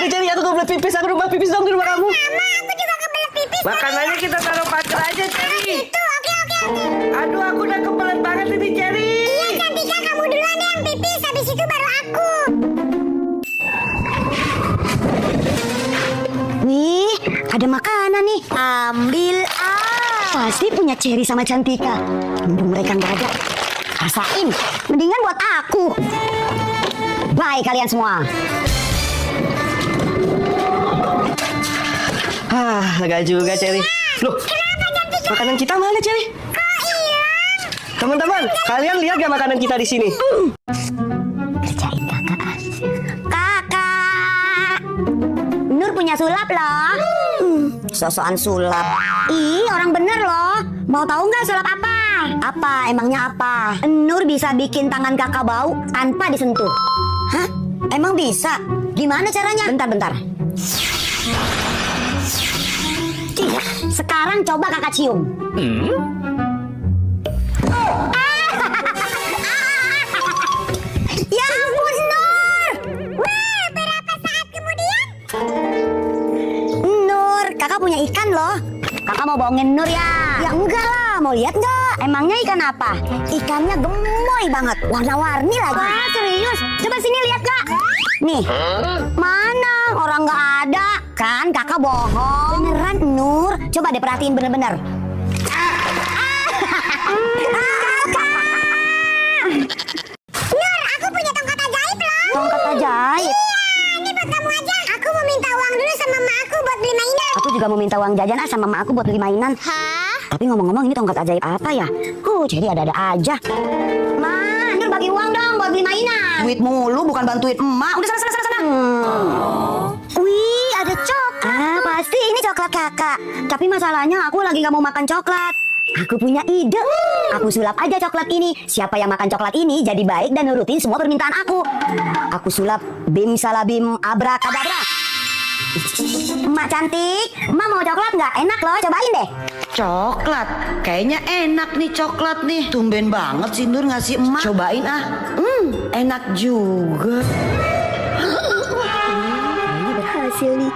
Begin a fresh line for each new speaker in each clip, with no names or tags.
Cherry, aku kebelet pipis. Aku numpang pipis dong di rumah kamu.
Sama, aku juga kebelet pipis.
Makanannya kita taruh pagar aja, Cherry.
Itu, oke.
Aduh, aku udah kebelet banget ini, Cherry.
Iya, Cantika, kamu duluan deh yang pipis. Habis itu baru aku.
Nih, ada makanan nih. Ambil Pasti punya Cherry sama Cantika. Mumpung mereka nggak ada. Rasain, mendingan buat aku. Bye kalian semua.
Agak juga, Cherry. Loh, makanan kita mana, Cherry?
Kok hilang?
Teman-teman, kalian lihat gak makanan kita di sini?
Kerjain kakak. Kakak, Nur punya sulap loh. Sosokan sulap. Ih, orang bener loh. Mau tahu nggak sulap apa? Apa? Emangnya apa? Nur bisa bikin tangan kakak bau tanpa disentuh. Hah? Emang bisa? Gimana caranya? Bentar. Sekarang coba kakak cium. Ya ampun, Nur.
Berapa saat kemudian?
Nur, kakak punya ikan loh. Kakak mau bohongin Nur ya? Ya enggak lah, mau lihat nggak? Emangnya ikan apa? Ikannya gemoy banget, warna-warni lagi. Wah, serius? Coba sini lihat kak. Nih, mana? Orang nggak ada. Kan kakak bohong. Beneran Nur, coba deh perhatiin bener-bener.
Nur, aku punya tongkat ajaib loh.
Tongkat ajaib?
Iya, ini buat kamu aja. Aku mau minta uang dulu sama mak aku buat beli mainan.
Aku juga mau minta uang jajan sama mak aku buat beli mainan.
Hah?
Tapi ngomong-ngomong ini tongkat ajaib apa ya? Jadi ada-ada aja. Ma, Nur bagi uang dong buat beli mainan.
Duit mulu bukan bantuin emak. Udah sana.
Wih, ada coklat. Pasti ini coklat kakak. Tapi masalahnya aku lagi gak mau makan coklat. Aku punya ide. Aku sulap aja coklat ini. Siapa yang makan coklat ini jadi baik dan nurutin semua permintaan aku. Aku sulap bim salabim abrakadabra. Emak cantik, emak mau coklat nggak? Enak loh, cobain deh.
Coklat, kayaknya enak nih coklat nih. Tumben banget sih Nur ngasih emak. Cobain ah. Enak juga.
Ini berhasil nih.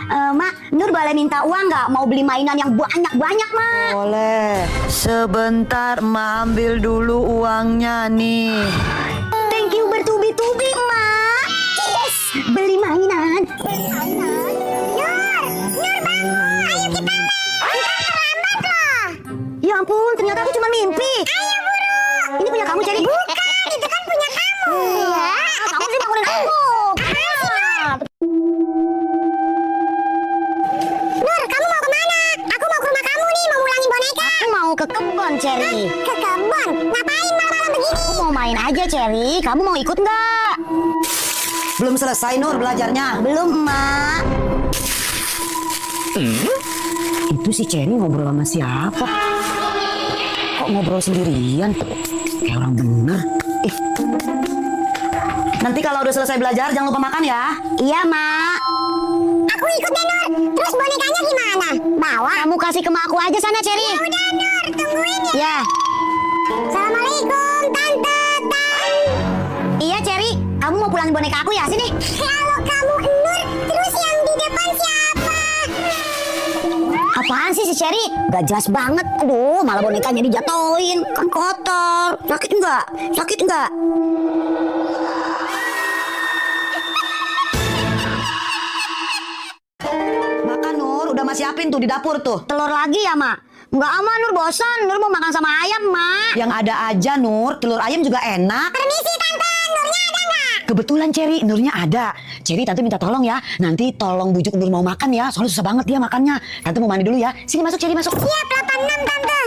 Mak, Nur boleh minta uang nggak? Mau beli mainan yang banyak-banyak, Mak.
Boleh. Sebentar emak ambil dulu uangnya nih.
Thank you bertubi-tubi, Mak. Yes, beli mainan.
Nur bangun. Ayo kita main. Kita terlambat loh.
Ya ampun, ternyata aku cuma mimpi.
Ayo buru.
Ini punya kamu, Cherry?
Bukan, itu kan punya kamu.
Iya, kamu sih bangunin aku.
Nur, kamu mau kemana? Aku mau ke rumah kamu nih, mau ngulangin boneka.
Aku mau ke kebun, Cherry.
Ke kebun? Ngapain malam-malam begini?
Aku mau main aja, Cherry. Kamu mau ikut nggak?
Belum selesai Nur belajarnya.
Belum, Mak. Itu si Cherry ngobrol sama siapa? Kok ngobrol sendirian? Kayak orang bener.
Nanti kalau udah selesai belajar jangan lupa makan ya.
Iya, Mak.
Aku ikut deh, Nur. Terus bonekanya gimana? Bawa?
Kamu kasih ke mak aku aja sana, Cherry.
Udah, Nur. Tungguin ya.
Ya.
Assalamualaikum, Tante.
Iya, Cherry. Kamu mau pulangin boneka aku ya? Sini.
Kalau kamu Nur, terus yang di depan siapa?
Apaan sih si Cherry? Gak jelas banget. Aduh, malah bonekanya dijatoin. Kan kotor. Sakit enggak? Sakit enggak?
Makan Nur, udah masih siapin tuh di dapur tuh.
Telur lagi ya, Mak? Enggak aman, Nur bosan. Nur mau makan sama ayam, Mak.
Yang ada aja Nur, telur ayam juga enak.
Permisi, Tante. Nurnya ada nggak?
Kebetulan Cherry, Nurnya ada. Cherry, Tante minta tolong ya. Nanti tolong bujuk Nur mau makan ya. Soalnya susah banget dia makannya. Tante mau mandi dulu ya. Sini masuk Cherry, masuk.
Siap, 86, Tante.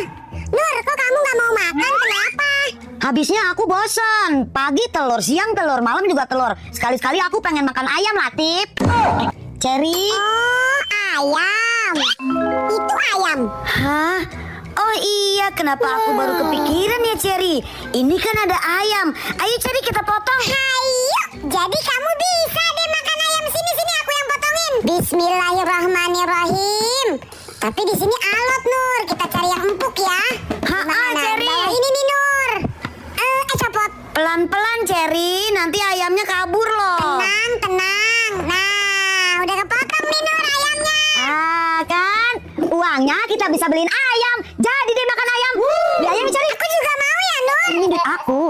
Nur, kok kamu nggak mau makan? Kenapa?
Habisnya aku bosan. Pagi telur, siang telur, malam juga telur. Sekali-sekali aku pengen makan ayam, Latif. Cherry.
Oh, ayam. Itu ayam.
Hah? Oh iya, kenapa aku baru kepikiran ya, Cherry? Ini kan ada ayam. Ayo, Cherry, kita potong.
Ayo, jadi kamu bisa deh makan ayam. Sini aku yang potongin. Bismillahirrahmanirrahim. Tapi di sini alot, Nur. Kita cari yang empuk ya.
Cherry.
Bawa ini nih, Nur. Copot.
Pelan-pelan, Cherry. Nanti ayamnya kabur loh.
Tenang. Nah,
uangnya kita bisa beliin ayam. Jadi deh makan ayam. Beli ayam Cherry.
Aku juga mau ya, Nur.
Ini duit aku.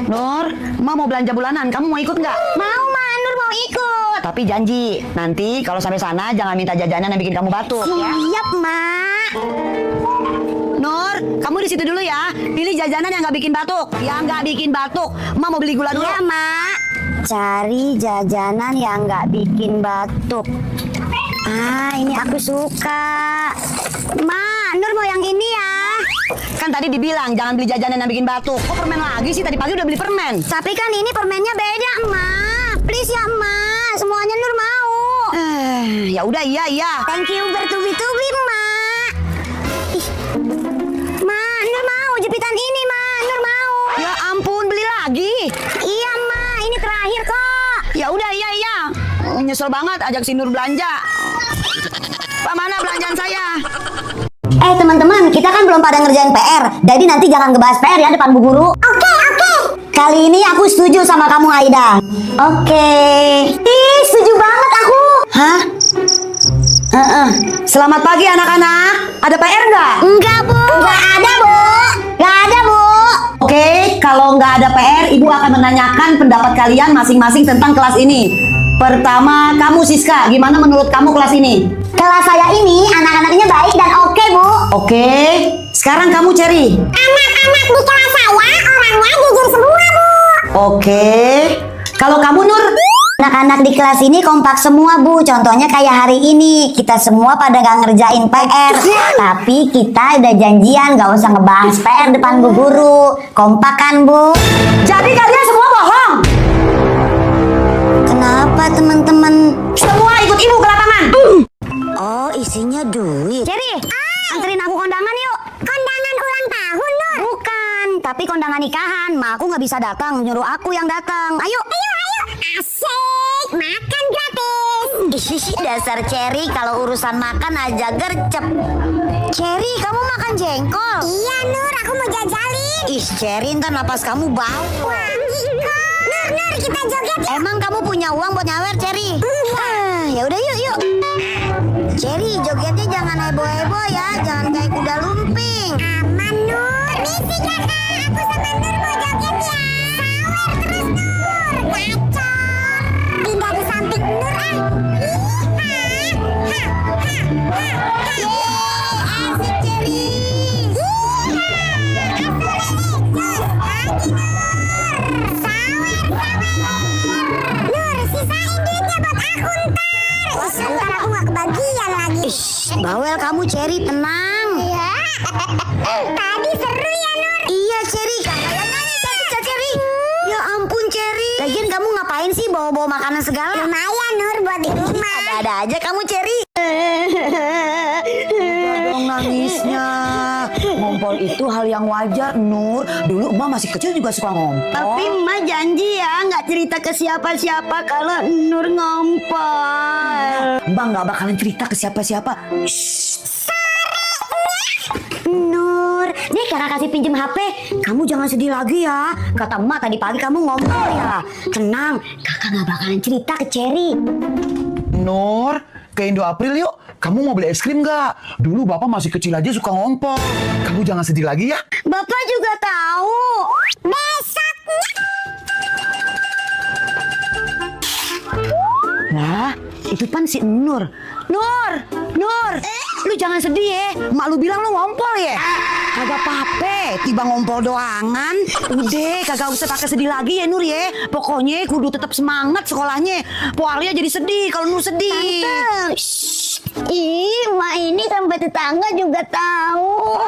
Nur, Ma mau belanja bulanan, kamu mau ikut nggak?
Mau Ma, Nur mau ikut.
Tapi janji, nanti kalau sampai sana jangan minta jajanan yang bikin kamu batuk ya.
Siap Ma.
Nur, kamu di situ dulu ya. Pilih jajanan yang nggak bikin batuk. Yang nggak bikin batuk. Ma mau beli gula dulu.
Iya Ma. Cari jajanan yang nggak bikin batuk. Ah, ini aku suka. Ma, Nur mau yang ini ya.
Kan tadi dibilang jangan beli jajanan yang bikin batuk. Kok permen lagi sih? Tadi pagi udah beli permen.
Tapi kan ini permennya beda, Ma. Please ya, Ma. Semuanya Nur mau.
Ya udah iya.
Thank you bertubi-tubi, Ma. Ih. Ma, Nur mau jepitan ini, Ma. Nur mau.
Ya ampun, beli lagi.
Iya, Ma. Ini terakhir kok.
Ya udah iya. Nyesel banget ajak si Nur belanja. Pak, mana belanjaan saya?
Teman-teman, kita kan belum pada ngerjain PR. Jadi nanti jangan ngebahas PR ya depan Bu Guru. Oke. Kali ini aku setuju sama kamu, Aida. Oke. Ih, setuju banget aku.
Hah? Selamat pagi anak-anak. Ada PR nggak?
Enggak, Bu. Enggak ada, Bu. Enggak ada, Bu.
Oke, kalau nggak ada PR, Ibu akan menanyakan pendapat kalian masing-masing tentang kelas ini. Pertama, kamu Siska, gimana menurut kamu kelas ini?
Kelas saya ini anak-anaknya baik dan oke, Bu.
Oke, sekarang kamu Cherry.
Anak-anak di kelas saya orangnya jujur semua, Bu.
Oke, kalau kamu Nur?
Anak-anak di kelas ini kompak semua, Bu. Contohnya kayak hari ini. Kita semua pada gak ngerjain PR. Tapi kita udah janjian gak usah ngebahas PR depan Bu Guru. Kompak kan, Bu?
Jadi kalian semua bohong?
Kenapa, teman-teman?
Semua ikut Ibu ke lapangan.
Oh, isinya duit. Cherry, anterin aku kondangan yuk.
Kondangan ulang tahun, Nur.
Bukan, tapi kondangan nikahan. Ma, aku nggak bisa datang, nyuruh aku yang datang. Ayo.
Asik, makan gratis.
Ih, dasar Cherry, kalau urusan makan aja gercep. Cherry, kamu makan jengkol?
Iya, Nur, aku mau jajalin.
Ih, Cherry, ntar napas kamu bau.
Nur, kita joget yuk.
Emang kamu punya uang buat nyawer, Cherry? Ya udah yuk. Cherry, jogetnya jangan heboh-heboh ya, jangan kayak kuda lumping.
Aman, Nur. Permisi, Kakak. Aku sama Nur mau joget ya. Sawer terus, Nur. Gacor. Pindah di samping Nur, ah.
Asik, Cherry.
Nur, sisain duitnya buat aku ntar. Ntar aku gak kebagian lagi.
Bawel kamu, Cherry, tenang.
Iya. Tadi seru ya, Nur.
Iya, Cherry, kakaknya nyanyi cantik, Cherry. Ya ampun, Cherry. Lagian kamu ngapain sih bawa-bawa makanan segala?
Lumayan, Nur, buat di rumah.
Ada aja kamu, Cherry.
Dong nangisnya. Ngompol itu hal yang wajar, Nur. Dulu Emak masih kecil juga suka ngompol.
Tapi Emak janji ya nggak cerita ke siapa-siapa kalau Nur ngompol.
Emak nggak bakalan cerita ke siapa-siapa.
Nur, nih kakak kasih pinjem HP. Kamu jangan sedih lagi ya. Kata Emak tadi pagi kamu ngompol ya. Tenang, kakak nggak bakalan cerita ke Cherry.
Nur, ke Indo April yuk. Kamu mau beli es krim nggak? Dulu Bapak masih kecil aja suka ngompol. Kamu jangan sedih lagi ya.
Bapak juga tahu.
Besoknya.
Nah, itu kan si Nur. Nur, lu jangan sedih ya. Mak lu bilang lu ngompol ya. Kagak apa-apa, tiba ngompol doangan. Udah, kagak usah pakai sedih lagi ya Nur ya. Pokoknya kudu tetap semangat sekolahnya. Po Alia jadi sedih kalau Nur sedih.
Tante, ih, Emak ini sampai tetangga juga tahu.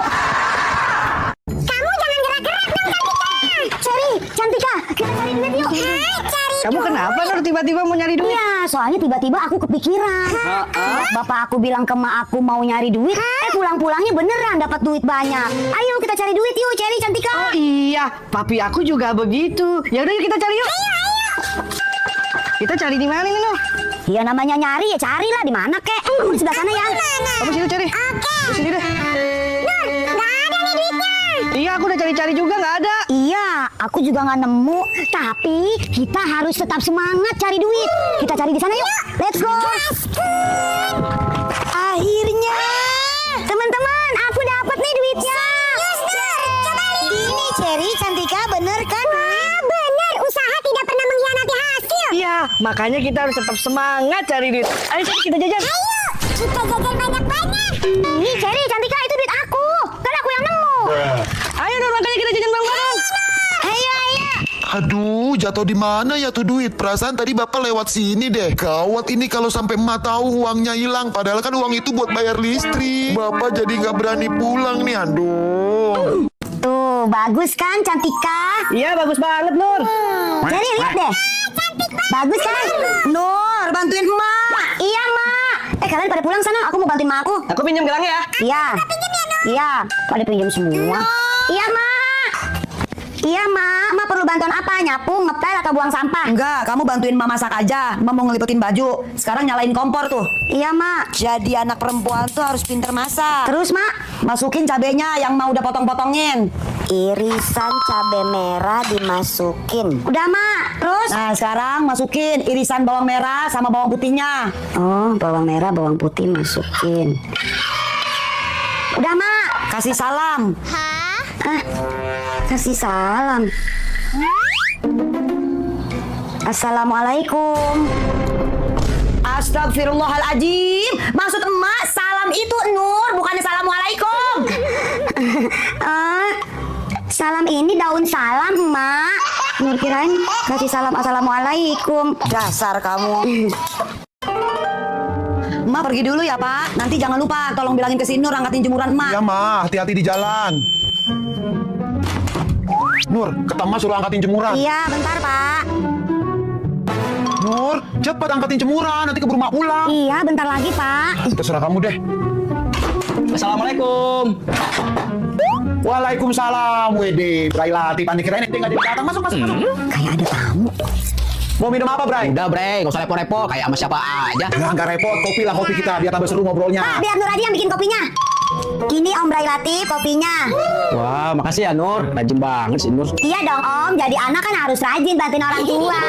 Kamu jangan gerak-gerak dong, Cantika.
Cherry, Cantika, kita cari duit yuk.
Hai, cari
Kamu kenapa Nur tiba-tiba mau nyari duit?
Iya, soalnya tiba-tiba aku kepikiran. Bapak aku bilang ke emak aku mau nyari duit. Pulang-pulangnya beneran dapat duit banyak. Ayo kita cari duit yuk, Cherry, Cantika.
Oh iya, papi aku juga begitu. Ya udah yuk kita cari yuk. Kita cari di mana nih Nur?
Ya namanya nyari ya carilah di mana kek. Kamu di sebelah sana ya.
Kamu sini cari. Di sini deh.
Nggak ada nih duitnya.
Iya, aku udah cari-cari juga nggak ada.
Iya, aku juga nggak nemu. Tapi kita harus tetap semangat cari duit. Kita cari di sana yuk. Let's go. Akhirnya. Teman-teman, aku dapat nih duitnya.
Serius, Nur? Coba lihat.
Ini Cherry Cantika bener kan?
Bener, usaha tidak pernah mengkhianati hasil.
Iya, makanya kita harus tetap semangat cari duit. Ayo Cherry, kita jajan.
Ayo, kita jajan banyak-banyak.
Ini Cherry Cantika itu duit aku. Kan aku yang nemu.
Ayo Nur, makanya kita jajan bareng-bareng.
Ayo.
Aduh, jatuh di mana ya tuh duit? Perasaan tadi bapak lewat sini deh. Gawat ini kalau sampai emak tahu uangnya hilang. Padahal kan uang itu buat bayar listrik. Bapak jadi nggak berani pulang nih. Aduh.
Tuh, bagus kan Cantika?
Iya, bagus banget Nur.
Cherry lihat deh. Bagus kan?
Nur, bantuin emak.
Iya, Mak. Kalian pada pulang sana, aku mau bantuin Mak aku.
Aku pinjam gelangnya ya.
Iya. Iya, pada pinjam semua. Iya, Mak. Iya, Mak. Mak perlu bantuan apa? Nyapu, ngepel, atau buang sampah?
Enggak, kamu bantuin Mak masak aja. Mak mau ngelipetin baju. Sekarang nyalain kompor tuh.
Iya, Mak.
Jadi anak perempuan tuh harus pinter masak.
Terus, Mak?
Masukin cabenya yang mau udah potong-potongin.
Irisan cabai merah dimasukin. Udah, Mak. Terus?
Nah, sekarang masukin irisan bawang merah sama bawang putihnya.
Oh, bawang merah, bawang putih masukin. Udah, Mak.
Kasih salam.
Kasih salam. Assalamualaikum.
Astagfirullahaladzim. Maksud emak salam itu Nur, bukannya assalamualaikum.
Salam ini daun salam, Mak. Nur kirain kasih salam assalamualaikum.
Dasar kamu. Emak pergi dulu ya, Pak. Nanti jangan lupa tolong bilangin ke si Nur angkatin jemuran emak.
Ya mah, hati-hati di jalan. Nur, kata emak suruh angkatin jemuran.
Iya, bentar, Pak.
Nur, cepat angkatin jemuran, nanti keburu mak pulang.
Iya, bentar lagi, Pak.
Terserah kamu deh.
Assalamualaikum.
Waalaikumsalam, Wede. Bray Latif, anda kirain itu nggak datang. Masuk.
Kayak ada tamu.
Mau minum apa, Bray?
Udah bre, gak usah repot-repot kayak sama siapa aja.
Nah, nggak repot. Kopi lah kopi kita, biar tambah seru ngobrolnya.
Pak, biar Nur aja yang bikin kopinya. Ini Om Bray Latif kopinya.
Wah, makasih ya Nur, rajin banget sih Nur.
Iya dong Om, jadi anak kan harus rajin bantuin orang tua.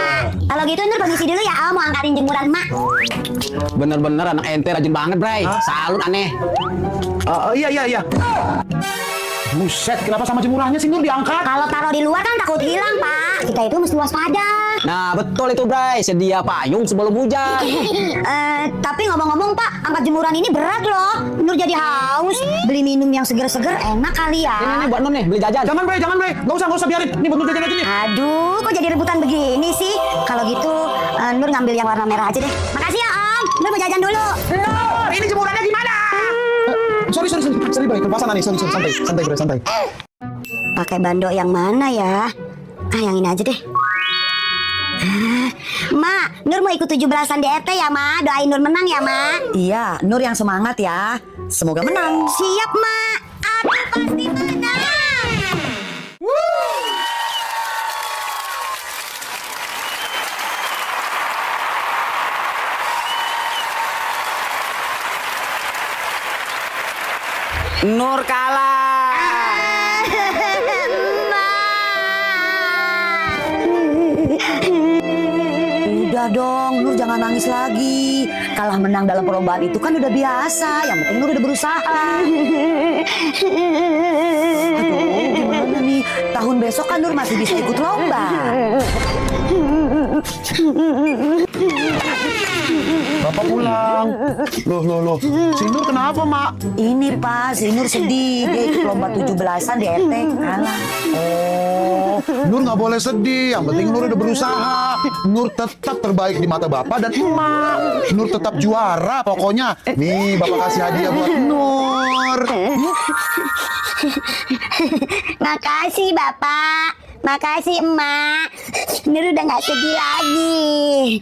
Kalau gitu Nur permisi dulu ya Om, mau angkatin jemuran Mak.
Bener-bener anak ente rajin banget bre, salut aneh.
Iya. Buset, kenapa sama jemurannya sih Nur diangkat?
Kalau taruh di luar kan takut hilang Pak. Kita itu mesti waspada.
Nah betul itu bre, sedia payung sebelum hujan.
Tapi ngomong-ngomong Pak, angkat jemuran ini berat loh. Nur jadi haus. Beli minum yang seger-seger enak kali ya.
Ini buat Nur nih, beli jajan.
Jangan, Bray. Nggak usah biarin. Ini buat Nur jajan aja nih.
Aduh, kok jadi rebutan begini sih? Kalau gitu, Nur ngambil yang warna merah aja deh. Makasih ya Om. Nur mau jajan dulu.
Nur, ini jemurannya gimana? Sorry, Bray. Kepasan nih. Sorry. Santai, Bray, santai.
Pakai bando yang mana ya? Yang ini aja deh. Mak, Nur mau ikut 17-an DRT ya, Ma. Doain Nur menang ya, Ma.
Iya, Nur yang semangat ya. Semoga menang.
Siap, Mak. Aku pasti menang.
Nur kalah.
Udah dong, Nur jangan nangis lagi. Kalah menang dalam perlombaan itu kan udah biasa. Yang penting Nur udah berusaha. Aduh, gimana nih? Tahun besok kan Nur masih bisa ikut lomba.
Bapak pulang. Loh. Si Nur kenapa, Mak?
Ini Pak, si Nur sedih. Dia ikut lomba 17-an di RT kalah.
Oh, Nur nggak boleh sedih. Yang penting Nur udah berusaha. Nur tetap terbaik di mata Bapak dan Emak. Nur tetap juara pokoknya. Nih, Bapak kasih hadiah buat Nur.
Makasih Bapak. Makasih Emak. Nur udah gak sedih lagi.